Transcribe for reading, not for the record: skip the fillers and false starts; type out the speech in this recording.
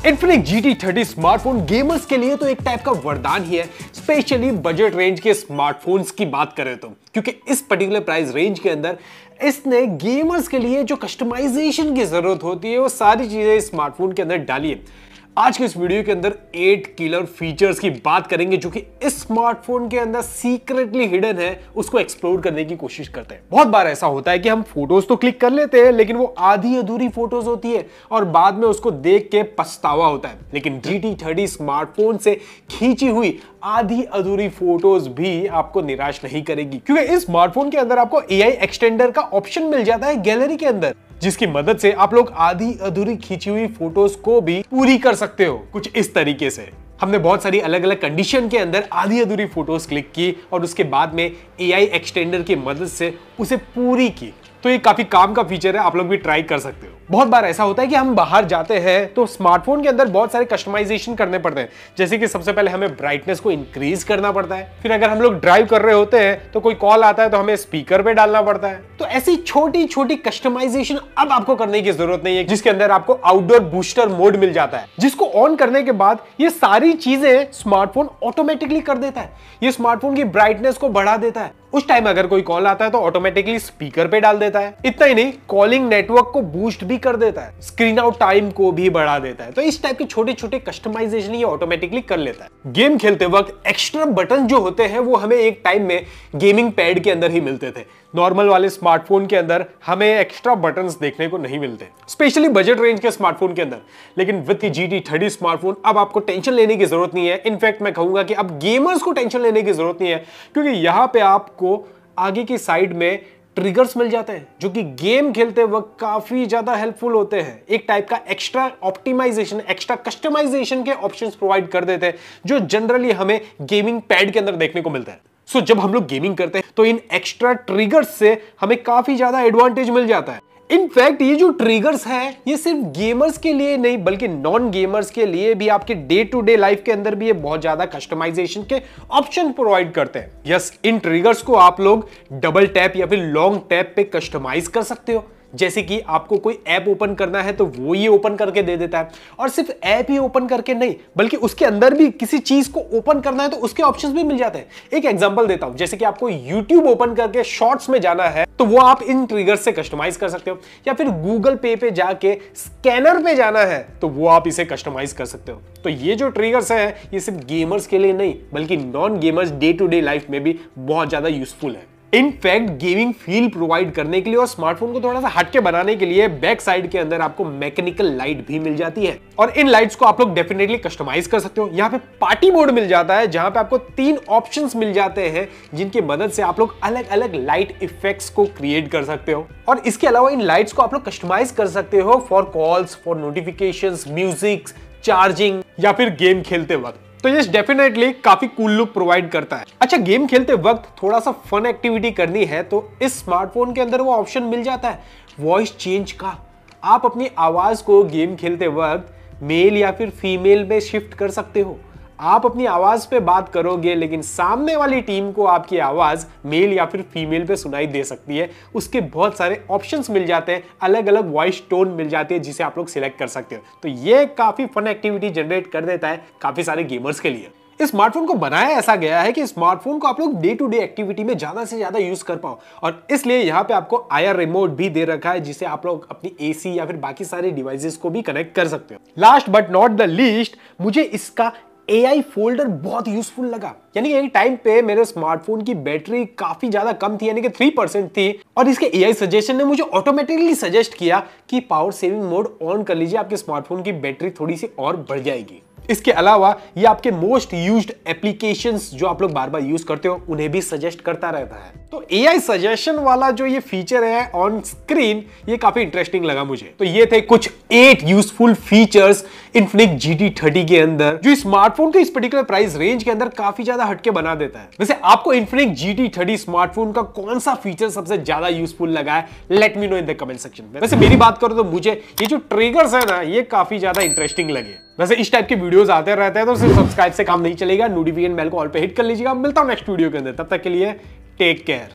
Infinix GT30 smartphone gamers के लिए तो एक टाइप का वरदान ही है, स्पेशली बजट रेंज के स्मार्टफोन्स की बात करें तो, क्योंकि इस पर्टिकुलर प्राइस रेंज के अंदर इसने गेमर्स के लिए जो कस्टमाइजेशन की जरूरत होती है वो सारी चीजें स्मार्टफोन के अंदर डाली है। आज के इस वीडियो के अंदर 8 किलर फीचर्स की बात करेंगे जो कि इस स्मार्टफोन के अंदर सीक्रेटली हिडन है, उसको एक्सप्लोर करने की कोशिश करते हैं। बहुत बार ऐसा होता है कि हम फोटोज तो क्लिक कर लेते हैं लेकिन वो आधी अधूरी फोटोज होती है और बाद में उसको देख के पछतावा होता है। लेकिन GT30 स्मार्टफोन से खींची हुई आधी अधूरी फोटोज भी आपको निराश नहीं करेगी, क्योंकि इस स्मार्टफोन के अंदर आपको AI एक्सटेंडर का ऑप्शन मिल जाता है गैलरी के अंदर, जिसकी मदद से आप लोग आधी अधूरी खींची हुई फोटोज को भी पूरी कर सकते हो। कुछ इस तरीके से हमने बहुत सारी अलग अलग कंडीशन के अंदर आधी अधूरी फोटोज क्लिक की और उसके बाद में AI एक्सटेंडर की मदद से उसे पूरी की। तो ये काफी काम का फीचर है, आप लोग भी ट्राई कर सकते हो। बहुत बार ऐसा होता है कि हम बाहर जाते हैं तो स्मार्टफोन के अंदर बहुत सारे कस्टमाइजेशन करने पड़ते हैं, जैसे कि सबसे पहले हमें ब्राइटनेस को इंक्रीज करना पड़ता है, फिर अगर हम लोग ड्राइव कर रहे होते हैं तो कोई कॉल आता है तो हमें स्पीकर पे डालना पड़ता है। तो ऐसी छोटी छोटी कस्टमाइजेशन अब आपको करने की जरूरत नहीं है, जिसके अंदर आपको आउटडोर बूस्टर मोड मिल जाता है, जिसको ऑन करने के बाद ये सारी चीजें स्मार्टफोन ऑटोमेटिकली कर देता है। ये स्मार्टफोन की ब्राइटनेस को बढ़ा देता है, उस टाइम अगर कोई कॉल आता है तो ऑटोमेटिकली स्पीकर पे डाल देता है। इतना ही नहीं, कॉलिंग नेटवर्क को बूस्ट भी कर देता है, स्क्रीन आउट टाइम को भी बढ़ा देता है। तो इस टाइप के छोटे छोटे कस्टमाइजेशन ये ऑटोमेटिकली कर लेता है। गेम खेलते वक्त एक्स्ट्रा बटन जो होते हैं वो हमें एक टाइम में गेमिंग पैड के अंदर ही मिलते थे, नॉर्मल वाले स्मार्टफोन के अंदर हमें एक्स्ट्रा बटन्स देखने को नहीं मिलते, स्पेशली बजट रेंज के स्मार्टफोन के अंदर। लेकिन विद GT30 स्मार्टफोन अब आपको टेंशन लेने की जरूरत नहीं है। इनफैक्ट मैं कहूंगा कि अब गेमर्स को टेंशन लेने की जरूरत नहीं है, क्योंकि यहां पे आपको आगे की साइड में ट्रिगर्स मिल जाते हैं जो कि गेम खेलते वक्त काफी ज्यादा हेल्पफुल होते हैं। एक टाइप का एक्स्ट्रा ऑप्टिमाइजेशन, एक्स्ट्रा कस्टमाइजेशन के ऑप्शंस प्रोवाइड कर देते हैं जो जनरली हमें गेमिंग पैड के अंदर देखने को मिलता है। सो जब हम लोग गेमिंग करते हैं तो इन एक्स्ट्रा ट्रिगर्स से हमें काफी ज्यादा एडवांटेज मिल जाता है। इनफैक्ट ये जो ट्रिगर्स है ये सिर्फ गेमर्स के लिए नहीं बल्कि नॉन गेमर्स के लिए भी, आपके डे टू डे लाइफ के अंदर भी ये बहुत ज्यादा कस्टमाइजेशन के ऑप्शन प्रोवाइड करते हैं। यस, इन ट्रिगर्स को आप लोग डबल टैप या फिर लॉन्ग टैप पे कस्टमाइज कर सकते हो। जैसे कि आपको कोई ऐप ओपन करना है तो वो ये ओपन करके दे देता है, और सिर्फ ऐप ही ओपन करके नहीं बल्कि उसके अंदर भी किसी चीज को ओपन करना है तो उसके ऑप्शंस भी मिल जाते हैं। एक एग्जांपल देता हूं, जैसे कि आपको YouTube ओपन करके शॉर्ट्स में जाना है तो वो आप इन ट्रिगर्स से कस्टमाइज कर सकते हो, या फिर गूगल पे पे जाके स्कैनर पे जाना है तो वो आप इसे कस्टमाइज कर सकते हो। तो ये जो ट्रिगर्स है ये सिर्फ गेमर्स के लिए नहीं बल्कि non gamers day to day life में भी बहुत ज्यादा यूजफुल है। इनफैक्ट गेमिंग फील प्रोवाइड करने के लिए और स्मार्टफोन को थोड़ा सा हटके बनाने के लिए बैक साइड के अंदर आपको मैकेनिकल लाइट भी मिल जाती है, और इन लाइट्स को आप लोग डेफिनेटली कस्टमाइज कर सकते हो। यहाँ पे पार्टी मोड मिल जाता है जहां पे आपको 3 ऑप्शंस मिल जाते हैं जिनकी मदद से आप लोग अलग अलग लाइट इफेक्ट्स को क्रिएट कर सकते हो। और इसके अलावा इन लाइट्स को आप लोग कस्टमाइज कर सकते हो for calls, for notifications, music, charging या फिर गेम खेलते वक्त। तो ये डेफिनेटली काफी कूल लुक प्रोवाइड करता है। अच्छा, गेम खेलते वक्त थोड़ा सा फन एक्टिविटी करनी है तो इस स्मार्टफोन के अंदर वो ऑप्शन मिल जाता है वॉइस चेंज का। आप अपनी आवाज को गेम खेलते वक्त मेल या फिर फीमेल में शिफ्ट कर सकते हो। आप अपनी आवाज पे बात करोगे लेकिन सामने वाली टीम को आपकी आवाज मेल या फिर फीमेल पे सुनाई दे सकती है। उसके बहुत सारे ऑप्शंस मिल जाते हैं, अलग अलग वॉइस टोन मिल जाती है जिसे आप लोग सिलेक्ट कर सकते हो। तो ये काफी फन एक्टिविटी जनरेट कर देता है काफी सारे गेमर्स के लिए। इस स्मार्टफोन को बनाया ऐसा गया है कि स्मार्टफोन को आप लोग डे टू डे एक्टिविटी में ज्यादा से ज्यादा यूज कर पाओ, और इसलिए यहाँ पे आपको IR रिमोट भी दे रखा है जिसे आप लोग अपनी AC या फिर बाकी सारे डिवाइसेस को भी कनेक्ट कर सकते हो। Last but not the least, मुझे इसका AI फोल्डर बहुत यूजफुल लगा। यानी कि एक टाइम पे मेरे स्मार्टफोन की बैटरी काफी ज्यादा कम थी, यानी कि 3% थी, और इसके AI सजेशन ने मुझे ऑटोमेटिकली सजेस्ट किया कि पावर सेविंग मोड ऑन कर लीजिए, आपके स्मार्टफोन की बैटरी थोड़ी सी और बढ़ जाएगी। इसके अलावा ये आपके मोस्ट यूज्ड एप्लीकेशंस जो आप लोग बार बार यूज करते हो उन्हें भी सजेस्ट करता रहता है। तो AI सजेशन वाला जो ये फीचर है ऑन स्क्रीन, ये काफी इंटरेस्टिंग लगा मुझे। तो ये थे कुछ 8 यूजफुल फीचर्स Infinix GT30 के अंदर जो स्मार्टफोन को इस पर्टिकुलर प्राइस रेंज के अंदर काफी ज्यादा हटके बना देता है। वैसे आपको Infinix GT30 स्मार्टफोन का कौन सा फीचर सबसे ज्यादा यूजफुल लगा है? Let me know in the comment section में। वैसे मेरी बात करो तो मुझे ये जो ट्रिगर्स है ना ये काफी ज्यादा इंटरेस्टिंग लगे। वैसे इस टाइप के वीडियोस आते रहते हैं तो सिर्फ सब्सक्राइब से काम नहीं चलेगा, नोटिफिकेशन बेल को ऑल पे हिट कर लीजिएगा। मिलता हूं नेक्स्ट वीडियो के अंदर, तब तक के लिए टेक केयर।